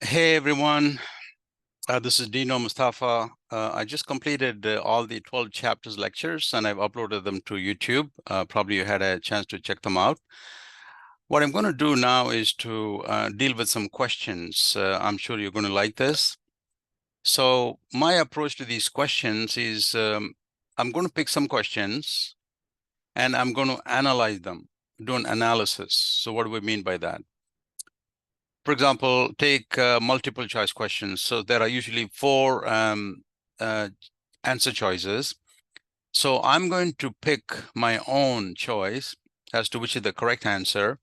Hey everyone, this is Dino Mustafa. I just completed all the 12 chapters lectures and I've uploaded them to YouTube. Probably you had a chance to check them out. What I'm going to do now is to deal with some questions. I'm sure you're going to like this. So my approach to these questions is I'm going to pick some questions and I'm going to analyze them, do an analysis. So what do we mean by that? For example, take multiple choice questions. So there are usually four answer choices. So I'm going to pick my own choice as to which is the correct answer.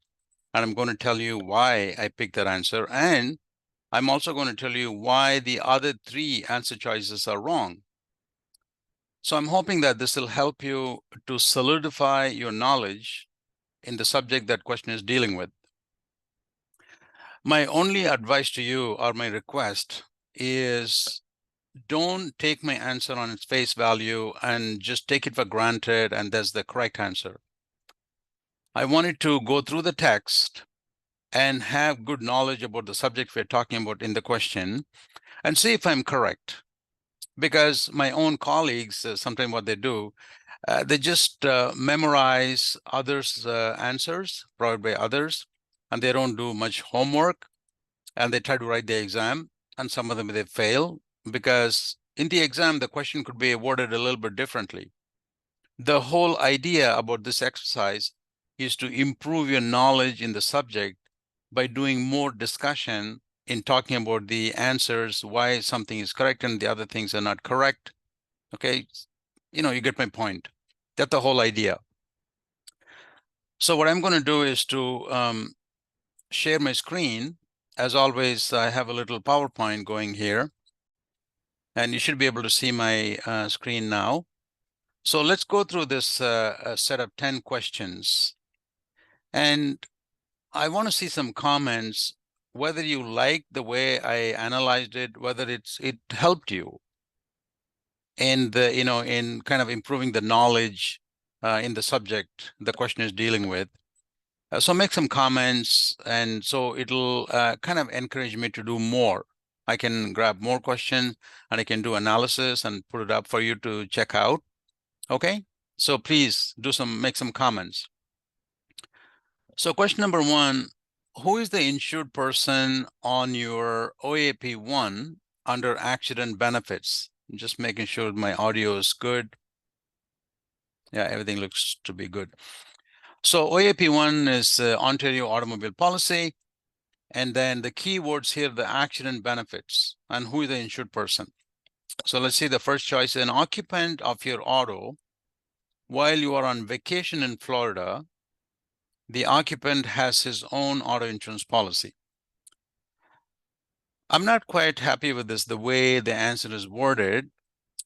And I'm going to tell you why I picked that answer. And I'm also going to tell you why the other three answer choices are wrong. So I'm hoping that this will help you to solidify your knowledge in the subject that question is dealing with. My only advice to you, or my request, is don't take my answer on its face value and just take it for granted and that's the correct answer. I wanted to go through the text and have good knowledge about the subject we're talking about in the question and see if I'm correct. Because my own colleagues, sometimes what they do, they just memorize others' answers provided by others, and they don't do much homework, and they try to write the exam, and some of them they fail because in the exam, the question could be worded a little bit differently. The whole idea about this exercise is to improve your knowledge in the subject by doing more discussion in talking about the answers, why something is correct and the other things are not correct. Okay, you get my point. That's the whole idea. So what I'm going to do is to share my screen. As always, I have a little PowerPoint going here. And you should be able to see my screen now. So let's go through this set of 10 questions. And I want to see some comments, whether you like the way I analyzed it, whether it helped you in in kind of improving the knowledge in the subject the question is dealing with. So make some comments, and so it'll kind of encourage me to do more. I can grab more questions and I can do analysis and put it up for you to check out. Okay, so please make some comments. So question number one, who is the insured person on your OAP1 under accident benefits? I'm just making sure my audio is good. Yeah, everything looks to be good. So OAP1 is Ontario Automobile Policy. And then the keywords here, the accident benefits and who is the insured person. So let's see the first choice, an occupant of your auto while you are on vacation in Florida, the occupant has his own auto insurance policy. I'm not quite happy with this, the way the answer is worded,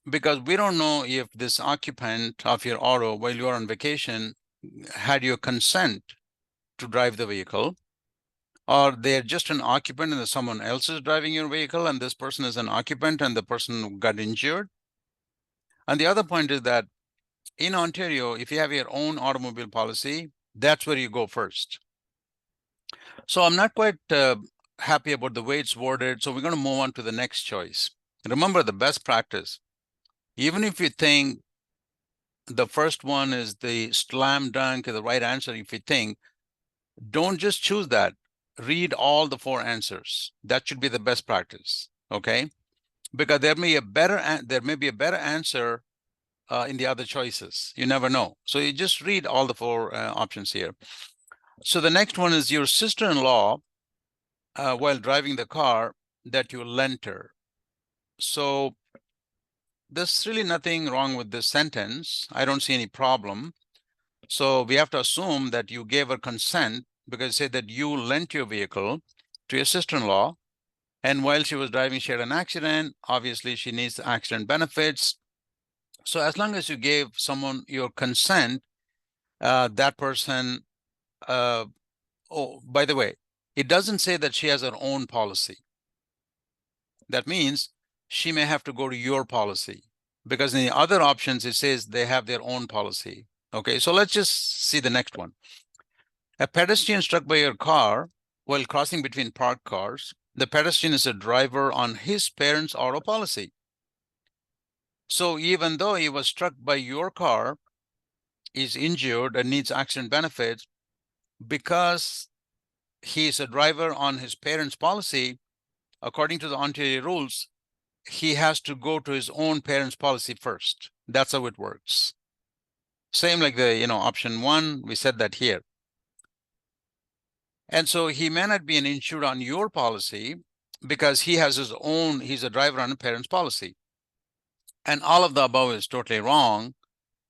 because we don't know if this occupant of your auto while you are on vacation had your consent to drive the vehicle, or they're just an occupant and someone else is driving your vehicle and this person is an occupant and the person got injured. And the other point is that in Ontario, if you have your own automobile policy, that's where you go first. So I'm not quite happy about the way it's worded. So we're going to move on to the next choice. Remember the best practice. Even if you think the first one is the slam dunk, the right answer, if you think, don't just choose that. Read all the four answers. That should be the best practice. Okay, because there may be a better answer in the other choices. You never know. So you just read all the four options here. So the next one is your sister-in-law while driving the car that you lent her. So there's really nothing wrong with this sentence. I don't see any problem. So we have to assume that you gave her consent because say that you lent your vehicle to your sister-in-law, and while she was driving, she had an accident. Obviously, she needs the accident benefits. So as long as you gave someone your consent, that person, oh, by the way, it doesn't say that she has her own policy. That means she may have to go to your policy because in the other options, it says they have their own policy. Okay, so let's just see the next one. A pedestrian struck by your car while crossing between parked cars. The pedestrian is a driver on his parents' auto policy. So even though he was struck by your car, is injured and needs accident benefits, because he's a driver on his parents' policy, according to the Ontario rules, he has to go to his own parents' policy first. That's how it works. Same like the, option 1, we said that here. And so he may not be an insured on your policy because he has his own, he's a driver on a parent's policy. And all of the above is totally wrong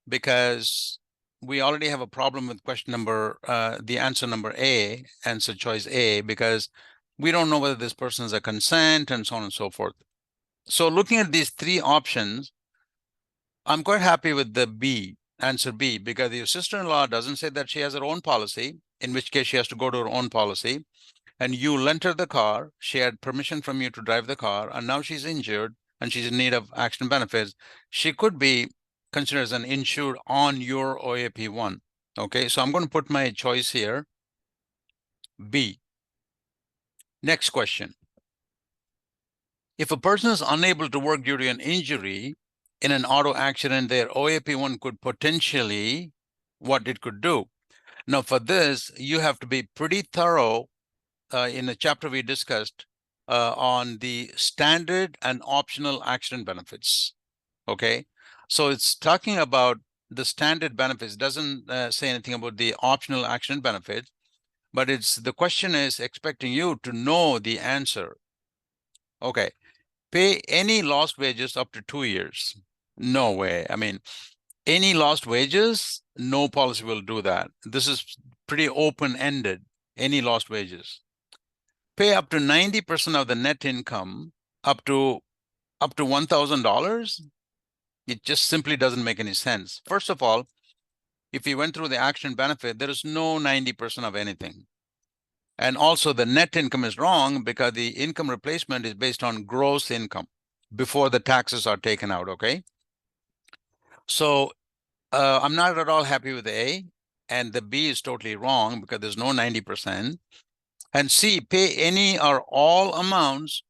because we already have a problem with question number, the answer number A, answer choice A, because we don't know whether this person is a consent and so on and so forth. So looking at these 3 options, I'm quite happy with the B, answer B, because your sister-in-law doesn't say that she has her own policy, in which case she has to go to her own policy. And you lent her the car, she had permission from you to drive the car, and now she's injured and she's in need of accident benefits. She could be considered as an insured on your OAP1. Okay, so I'm going to put my choice here, B. Next question. If a person is unable to work due to an injury in an auto accident, their OAP1 could potentially, what it could do. Now for this, you have to be pretty thorough in the chapter we discussed on the standard and optional accident benefits. Okay, so it's talking about the standard benefits, doesn't say anything about the optional accident benefits, but the question is expecting you to know the answer. Okay, pay any lost wages up to 2 years. No way. I mean, any lost wages, no policy will do that. This is pretty open-ended, any lost wages. Pay up to 90% of the net income up to $1,000. It just simply doesn't make any sense. First of all, if you went through the action benefit, there is no 90% of anything. And also the net income is wrong because the income replacement is based on gross income before the taxes are taken out, okay? So I'm not at all happy with the A, and the B is totally wrong because there's no 90%. And C, pay any or all amounts.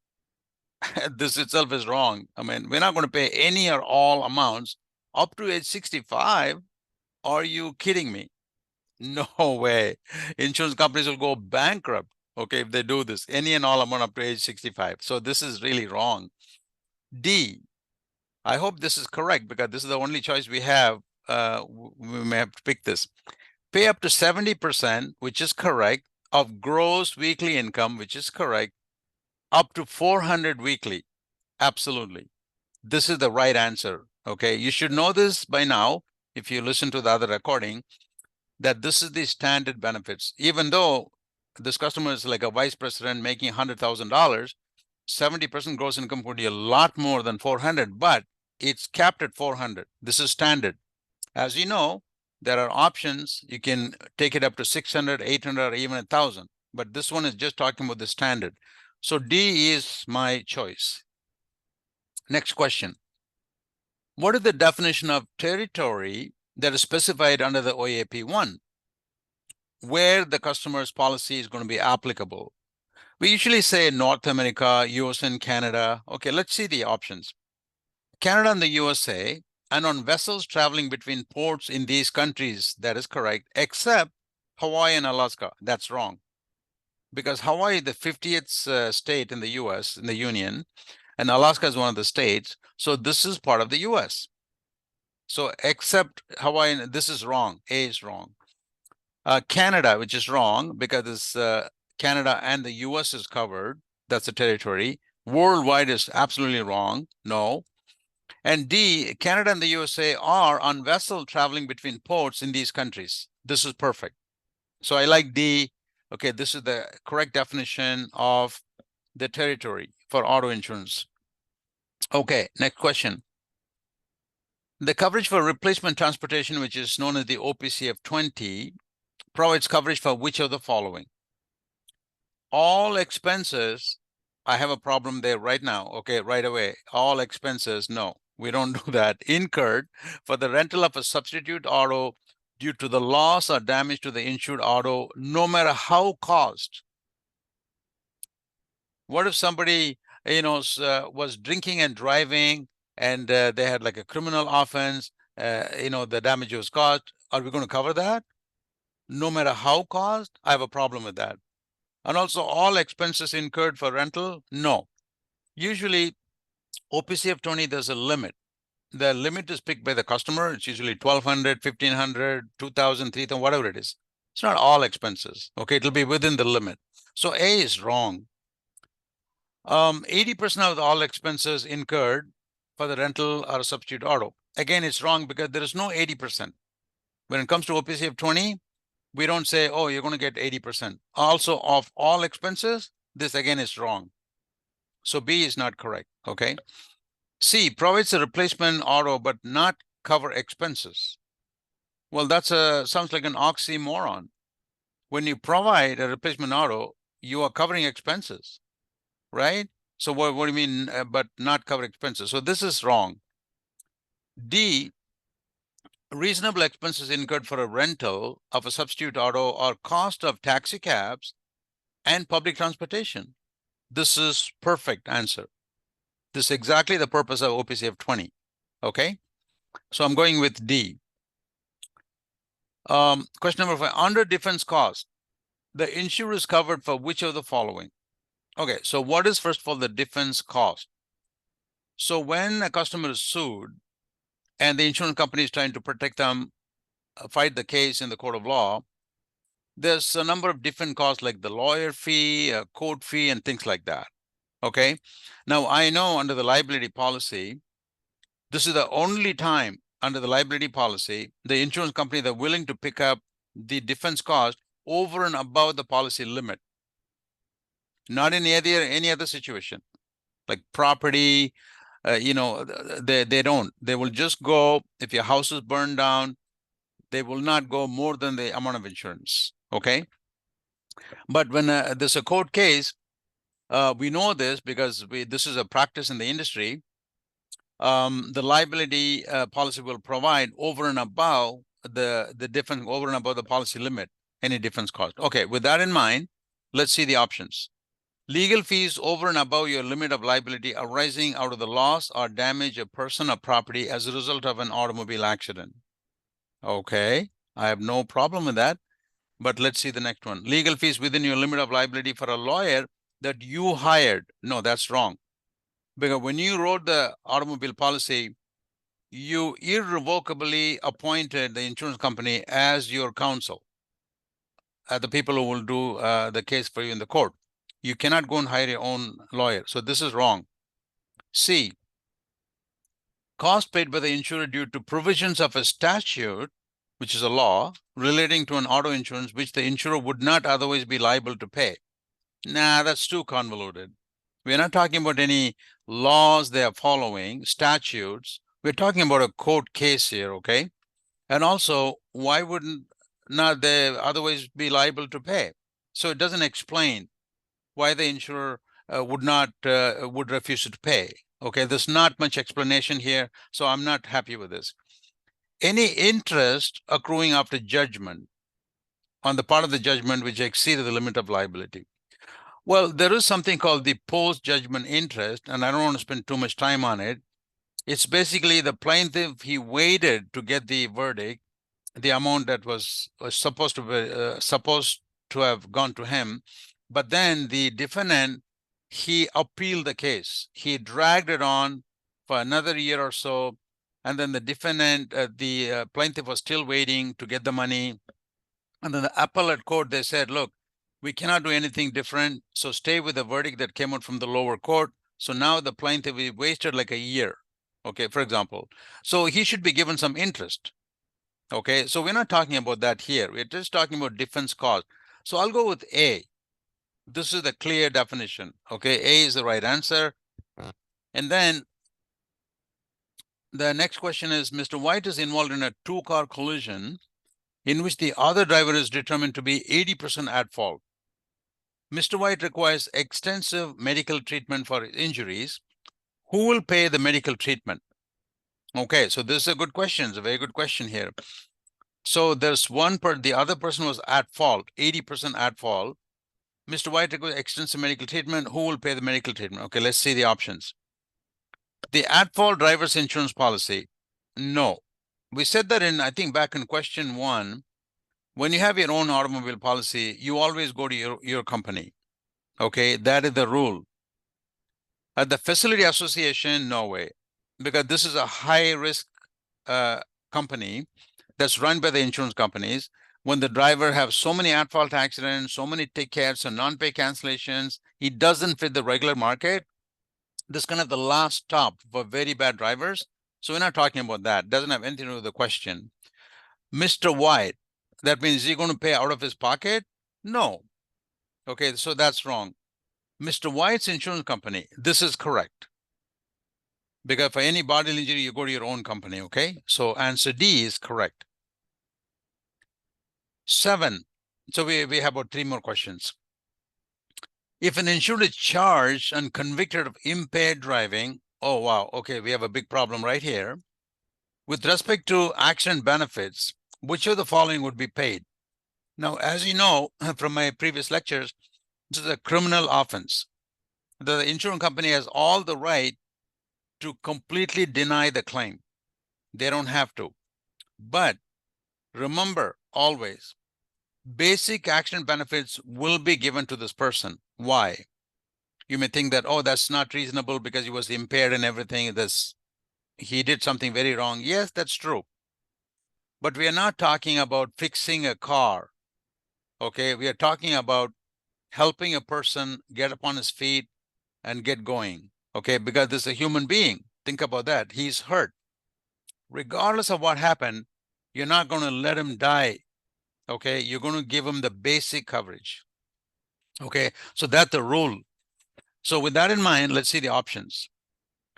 This itself is wrong. I mean, we're not going to pay any or all amounts up to age 65. Are you kidding me? No way. Insurance companies will go bankrupt, okay, if they do this, any and all amount up to age 65. So this is really wrong. D, I hope this is correct because this is the only choice we have. We may have to pick this. Pay up to 70%, which is correct, of gross weekly income, which is correct, up to 400 weekly. Absolutely. This is the right answer. Okay, you should know this by now if you listen to the other recording, that this is the standard benefits. Even though this customer is like a vice president making $100,000, 70% gross income would be a lot more than 400, but it's capped at 400. This is standard. As you know, there are options. You can take it up to 600, 800, or even 1,000. But this one is just talking about the standard. So D is my choice. Next question. What is the definition of territory that is specified under the OAP1, where the customer's policy is going to be applicable? We usually say North America, US and Canada. Okay, let's see the options. Canada and the USA, and on vessels traveling between ports in these countries, that is correct, except Hawaii and Alaska. That's wrong. Because Hawaii is the 50th state in the US, in the Union, and Alaska is one of the states. So this is part of the US. So except Hawaii, this is wrong. A is wrong. Canada, which is wrong because it's Canada and the US is covered. That's a territory. Worldwide is absolutely wrong. No. And D, Canada and the USA are on vessel traveling between ports in these countries. This is perfect. So I like D. Okay, this is the correct definition of the territory for auto insurance. Okay, next question. The coverage for replacement transportation, which is known as the OPCF 20, provides coverage for which of the following? All expenses, I have a problem there right now. Okay, right away. All expenses, no, we don't do that. Incurred for the rental of a substitute auto due to the loss or damage to the insured auto, no matter how caused. What if somebody, was drinking and driving, and they had like a criminal offense, the damage was caused? Are we going to cover that? No matter how caused? I have a problem with that. And also all expenses incurred for rental? No. Usually OPCF 20, there's a limit. The limit is picked by the customer. It's usually 1,200, 1,500, 2,000, 3,000, whatever it is. It's not all expenses. Okay, it'll be within the limit. So A is wrong. 80% of all expenses incurred for the rental or substitute auto. Again, it's wrong because there is no 80%. When it comes to OPCF 20, we don't say, oh, you're going to get 80%. Also, of all expenses, this again is wrong. So B is not correct, okay? C, provides a replacement auto but not cover expenses. Well, that's sounds like an oxymoron. When you provide a replacement auto, you are covering expenses, right? So what do you mean, but not cover expenses? So this is wrong. D, reasonable expenses incurred for a rental of a substitute auto or cost of taxi cabs and public transportation. This is perfect answer. This is exactly the purpose of OPCF 20, okay? So I'm going with D. Question number 5, under defense cost, the insurer is covered for which of the following? Okay, so what is, first of all, the defense cost? So when a customer is sued and the insurance company is trying to protect them, fight the case in the court of law, there's a number of different costs like the lawyer fee, court fee, and things like that. Okay, now I know under the liability policy, this is the only time under the liability policy, the insurance company, they're willing to pick up the defense cost over and above the policy limit. Not in any other situation, like property, they don't. They will just go, if your house is burned down, they will not go more than the amount of insurance, okay? But when there's a court case, we know this because this is a practice in the industry. The liability policy will provide over and above the difference, over and above the policy limit, any defense cost. Okay, with that in mind, let's see the options. Legal fees over and above your limit of liability arising out of the loss or damage of person or property as a result of an automobile accident. Okay, I have no problem with that. But let's see the next one. Legal fees within your limit of liability for a lawyer that you hired. No, that's wrong. Because when you wrote the automobile policy, you irrevocably appointed the insurance company as your counsel, the people who will do the case for you in the court. You cannot go and hire your own lawyer. So this is wrong. C, cost paid by the insurer due to provisions of a statute, which is a law, relating to an auto insurance, which the insurer would not otherwise be liable to pay. Nah, that's too convoluted. We're not talking about any laws they are following, statutes. We're talking about a court case here, okay? And also, why wouldn't not they otherwise be liable to pay? So it doesn't explain why the insurer would refuse to pay. Okay, there's not much explanation here, so I'm not happy with this. Any interest accruing after judgment on the part of the judgment which exceeded the limit of liability. Well, there is something called the post-judgment interest, and I don't want to spend too much time on it. It's basically the plaintiff, he waited to get the verdict, the amount that was supposed to have gone to him, but then the defendant, he appealed the case. He dragged it on for another year or so, and then the defendant, the plaintiff was still waiting to get the money. And then the appellate court, they said, look, we cannot do anything different, so stay with the verdict that came out from the lower court. So now the plaintiff, he wasted like a year, okay, for example. So he should be given some interest. Okay, so we're not talking about that here. We're just talking about defense cost. So I'll go with A. This is the clear definition. Okay, A is the right answer. And then the next question is, Mr. White is involved in a two-car collision in which the other driver is determined to be 80% at fault. Mr. White requires extensive medical treatment for his injuries. Who will pay the medical treatment? Okay, so this is a good question. It's a very good question here. So there's the other person was at fault, 80% at fault. Mr. White requires extensive medical treatment. Who will pay the medical treatment? Okay, let's see the options. The at-fault driver's insurance policy. No. We said that I think back in question 1, when you have your own automobile policy, you always go to your company. Okay, that is the rule. At the facility association, no way, because this is a high-risk company that's run by the insurance companies. When the driver have so many at-fault accidents, so many tickets and non-pay cancellations, it doesn't fit the regular market. This is kind of the last stop for very bad drivers. So we're not talking about that. Doesn't have anything to do with the question. Mr. White, that means, is he going to pay out of his pocket? No. Okay, so that's wrong. Mr. White's insurance company, this is correct. Because for any bodily injury, you go to your own company, okay? So answer D is correct. 7. So we have about 3 more questions. If an insured is charged and convicted of impaired driving, oh wow, okay, we have a big problem right here. With respect to accident benefits, which of the following would be paid? Now, as you know from my previous lectures, this is a criminal offense. The insurance company has all the right to completely deny the claim. They don't have to. But remember always, basic accident benefits will be given to this person. Why? You may think that, oh, that's not reasonable because he was impaired and everything. He did something very wrong. Yes, that's true. But we are not talking about fixing a car. Okay, we are talking about helping a person get up on his feet and get going. Okay, because this is a human being. Think about that. He's hurt. Regardless of what happened, you're not going to let him die. Okay, you're going to give him the basic coverage. Okay, so that's the rule. So with that in mind, let's see the options.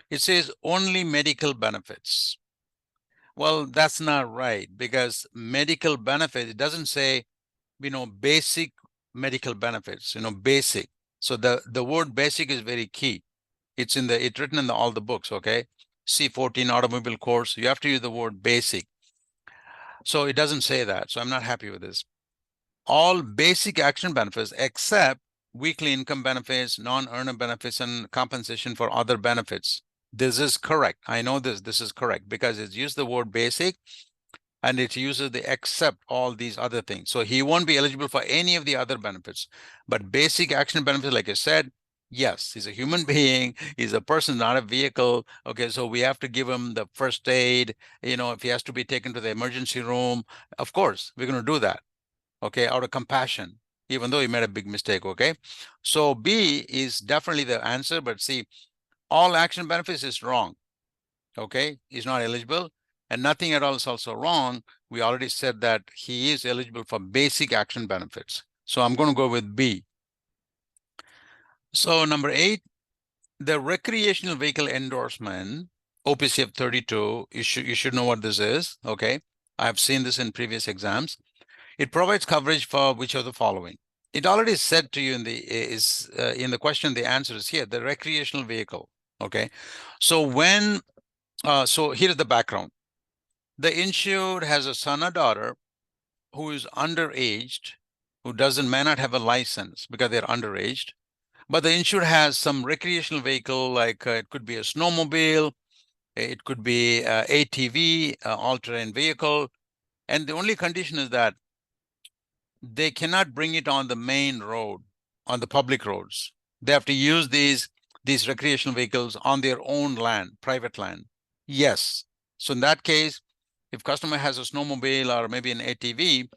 It says only medical benefits. Well, that's not right, because medical benefits, it doesn't say, basic medical benefits, basic. So the word basic is very key. It's written in all the books, okay? C14 automobile course, you have to use the word basic. So it doesn't say that, so I'm not happy with this. All basic action benefits except weekly income benefits, non-earner benefits, and compensation for other benefits. This is correct. I know this is correct because it's used the word basic and it uses the except all these other things. So he won't be eligible for any of the other benefits. But basic action benefits, like I said, yes, he's a human being. He's a person, not a vehicle. Okay, so we have to give him the first aid. If he has to be taken to the emergency room, of course, we're going to do that. Okay, out of compassion, even though he made a big mistake. Okay, so B is definitely the answer, but see, all action benefits is wrong. Okay, he's not eligible, and nothing at all is also wrong. We already said that he is eligible for basic action benefits. So I'm going to go with B. So number 8, the recreational vehicle endorsement, OPCF 32, you should know what this is. Okay, I've seen this in previous exams. It provides coverage for which of the following? It already said to you in the question, the answer is here, the recreational vehicle. Okay, so so here's the background. The insured has a son or daughter who is underaged, who may not have a license because they're underaged, but the insured has some recreational vehicle, like it could be a snowmobile, it could be ATV, all-terrain vehicle, and the only condition is that they cannot bring it on the main road, on the public roads. They have to use these recreational vehicles on their own land, private land. Yes. So in that case, if customer has a snowmobile or maybe an ATV,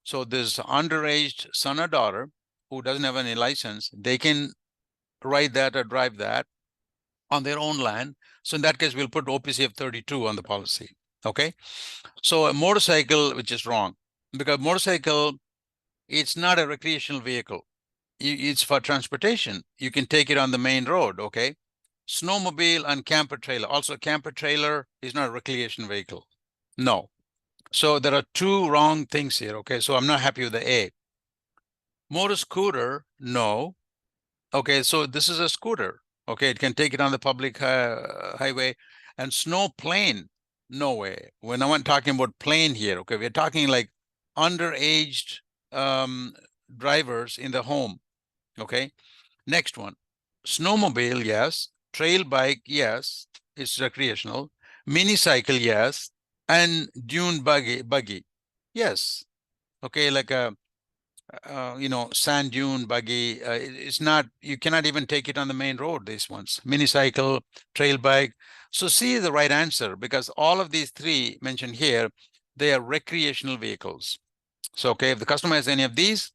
so this underaged son or daughter who doesn't have any license, they can ride that or drive that on their own land. So in that case, we'll put OPCF 32 on the policy. Okay. So a motorcycle, which is wrong, because motorcycle, it's not a recreational vehicle. It's for transportation. You can take it on the main road, okay? Snowmobile and camper trailer. Also, camper trailer is not a recreation vehicle. No. So there are 2 wrong things here, okay? So I'm not happy with the A. Motor scooter, no. Okay, so this is a scooter. Okay, it can take it on the public highway. And snow plane, no way. We're not talking about plane here, okay? We're talking like underaged drivers in the home. Okay. Next one. Snowmobile, yes. Trail bike, yes. It's recreational. Mini cycle, yes. And dune buggy, yes. Okay, like a sand dune buggy. It's not. You cannot even take it on the main road. These ones, mini cycle, trail bike. So C is the right answer because all of these three mentioned here, they are recreational vehicles. So okay, if the customer has any of these,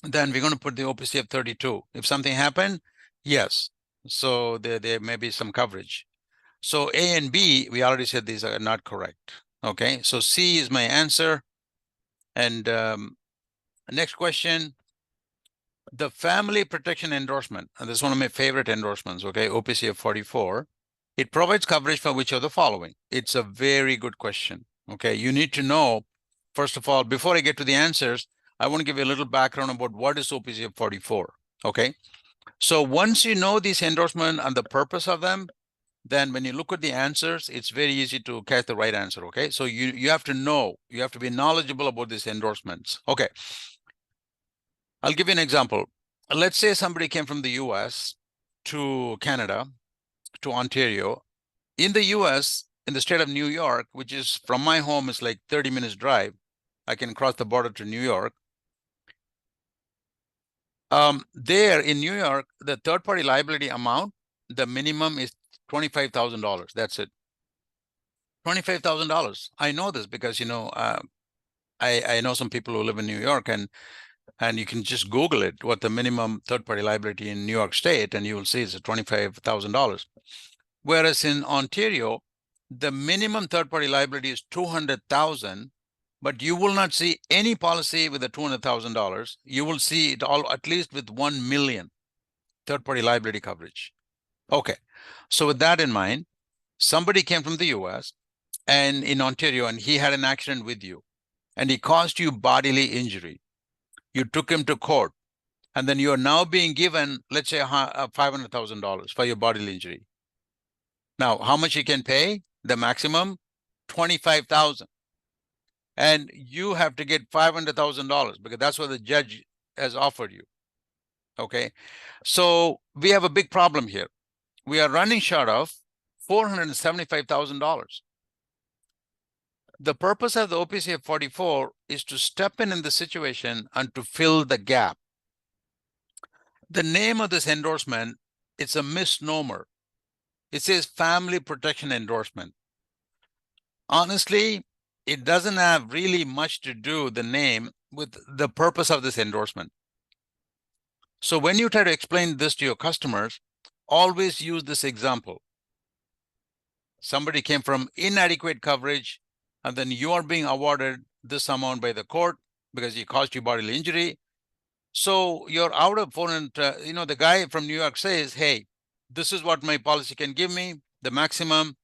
then we're going to put the OPC of 32. If something happened, yes. So there may be some coverage. So A and B, we already said these are not correct. Okay, so C is my answer. And next question, the family protection endorsement. And this is one of my favorite endorsements, okay, OPC of 44. It provides coverage for which of the following? It's a very good question. Okay, you need to know, first of all, before I get to the answers, I want to give you a little background about what is OPC of 44. Okay, so once you know this endorsement and the purpose of them, then when you look at the answers, it's very easy to catch the right answer. Okay, so you have to know, you have to be knowledgeable about these endorsements. Okay, I'll give you an example. Let's say somebody came from the US to Canada, to Ontario. In the US, in the state of New York, which is from my home, is like 30 minutes drive. I can cross the border to New York. There in New York, the third-party liability amount, the minimum is $25,000. That's it. $25,000. I know this because I know some people who live in New York, and you can just Google it, what the minimum third-party liability in New York State, and you will see it's $25,000. Whereas in Ontario, the minimum third-party liability is $200,000, but you will not see any policy with a $200,000. You will see it all at least with 1 million third-party liability coverage. Okay, so with that in mind, somebody came from the US and in Ontario, and he had an accident with you, and he caused you bodily injury. You took him to court, and then you are now being given, let's say, $500,000 for your bodily injury. Now, how much you can pay? The maximum, $25,000, and you have to get $500,000 because that's what the judge has offered you. Okay, so we have a big problem here. We are running short of $475,000. The purpose of the OPC of 44 is to step in the situation and to fill the gap. The name of this endorsement, it's a misnomer. It says family protection endorsement. Honestly, it doesn't have really much to do, the name, with the purpose of this endorsement. So when you try to explain this to your customers, always use this example. Somebody came from inadequate coverage, and then you are being awarded this amount by the court because he caused you bodily injury. So you're out of the guy from New York says, hey, this is what my policy can give me, the maximum.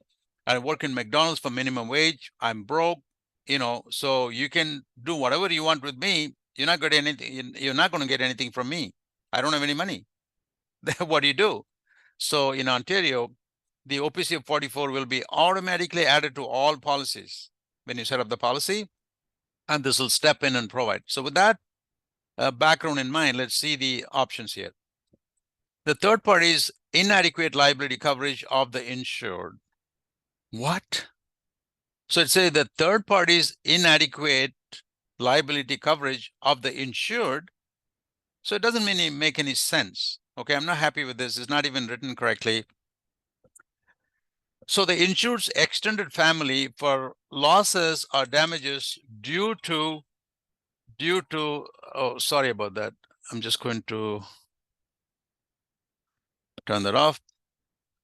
I work in McDonald's for minimum wage. I'm broke, so you can do whatever you want with me. You're not going to get anything from me. I don't have any money. What do you do? So in Ontario, the OPC of 44 will be automatically added to all policies when you set up the policy, and this will step in and provide. So with that background in mind, let's see the options here. The third party's inadequate liability coverage of the insured. What? So it says the third party's inadequate liability coverage of the insured. So it doesn't really make any sense. Okay, I'm not happy with this. It's not even written correctly. So the insured's extended family for losses or damages due to, oh, sorry about that. I'm just going to turn that off.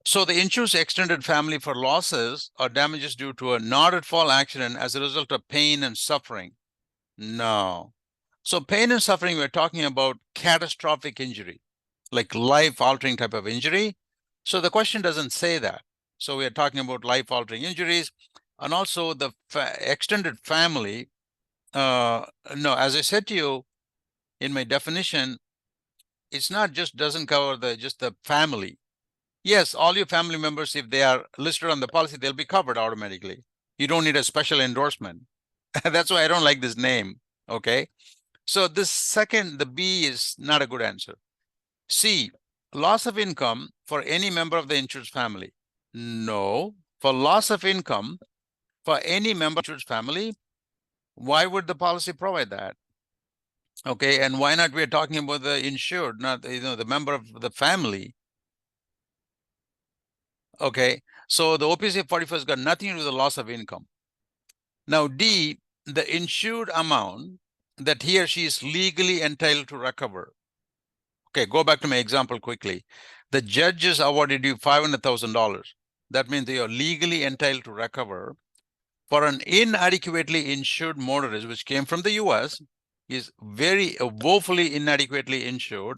So the insured's extended family for losses or damages due to a not-at-fault accident as a result of pain and suffering. No. So pain and suffering, we're talking about catastrophic injury, like life-altering type of injury. So the question doesn't say that. So we are talking about life-altering injuries. And also the extended family. No, as I said to you in my definition, it's not just doesn't cover just the family. Yes, all your family members, if they are listed on the policy, they'll be covered automatically. You don't need a special endorsement. That's why I don't like this name. Okay. So this second, the B is not a good answer. C, loss of income for any member of the insured's family. No, for loss of income for any member of the insured's family, why would the policy provide that? Okay, and why not? We're talking about the insured, not the member of the family. Okay, so the OPC 44 has got nothing to do with the loss of income. Now, D, the insured amount that he or she is legally entitled to recover. Okay, go back to my example quickly. The judge has awarded you $500,000. That means they are legally entitled to recover for an inadequately insured motorist, which came from the US, is very woefully inadequately insured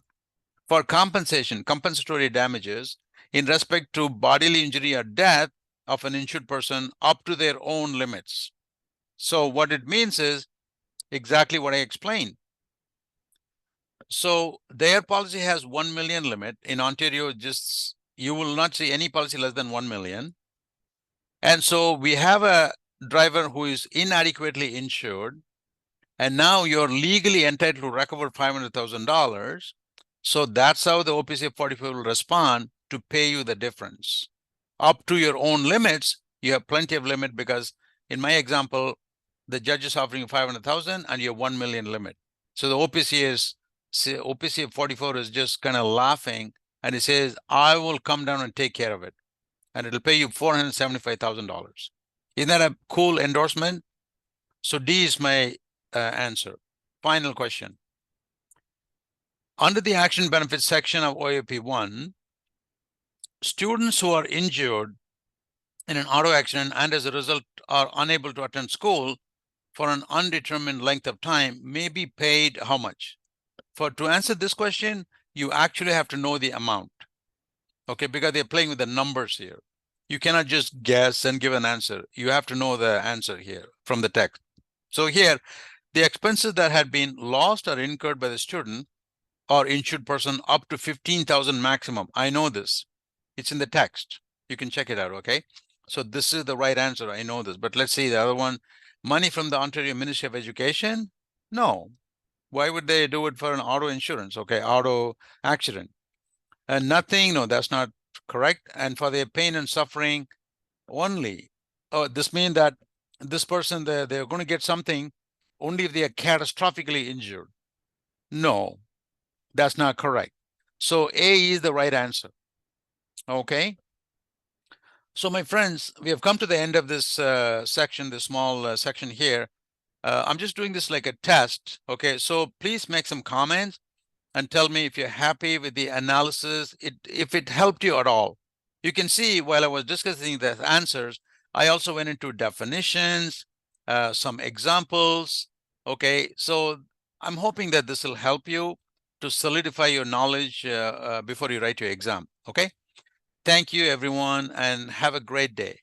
for compensatory damages in respect to bodily injury or death of an insured person up to their own limits. So what it means is exactly what I explained. So their policy has 1 million limit. In Ontario, just you will not see any policy less than 1 million. And so we have a driver who is inadequately insured, and now you're legally entitled to recover $500,000. So that's how the OPC 44 will respond to pay you the difference. Up to your own limits, you have plenty of limit because in my example, the judge is offering you 500,000 and you have 1 million limit. So the OPC 44 is just kind of laughing and he says, I will come down and take care of it. And it'll pay you $475,000. Isn't that a cool endorsement? So D is my answer. Final question. Under the action benefits section of OAP 1, students who are injured in an auto accident and as a result are unable to attend school for an undetermined length of time may be paid how much? To answer this question, you actually have to know the amount, okay, because they're playing with the numbers here. You cannot just guess and give an answer. You have to know the answer here from the text. So here, the expenses that had been lost or incurred by the student or insured person up to 15,000 maximum. I know this. It's in the text. You can check it out, okay? So this is the right answer. I know this, but let's see the other one. Money from the Ontario Ministry of Education? No. Why would they do it for an auto insurance? Okay, auto accident. And nothing, no, that's not correct. And for their pain and suffering only. Oh, this means that this person, they're going to get something only if they are catastrophically injured. No, that's not correct. So A is the right answer. Okay. So my friends, we have come to the end of this section, this small section here. I'm just doing this like a test. Okay, so please make some comments and tell me if you're happy with the analysis, if it helped you at all. You can see while I was discussing the answers, I also went into definitions, some examples. Okay, so I'm hoping that this will help you to solidify your knowledge before you write your exam. Okay, thank you everyone and have a great day.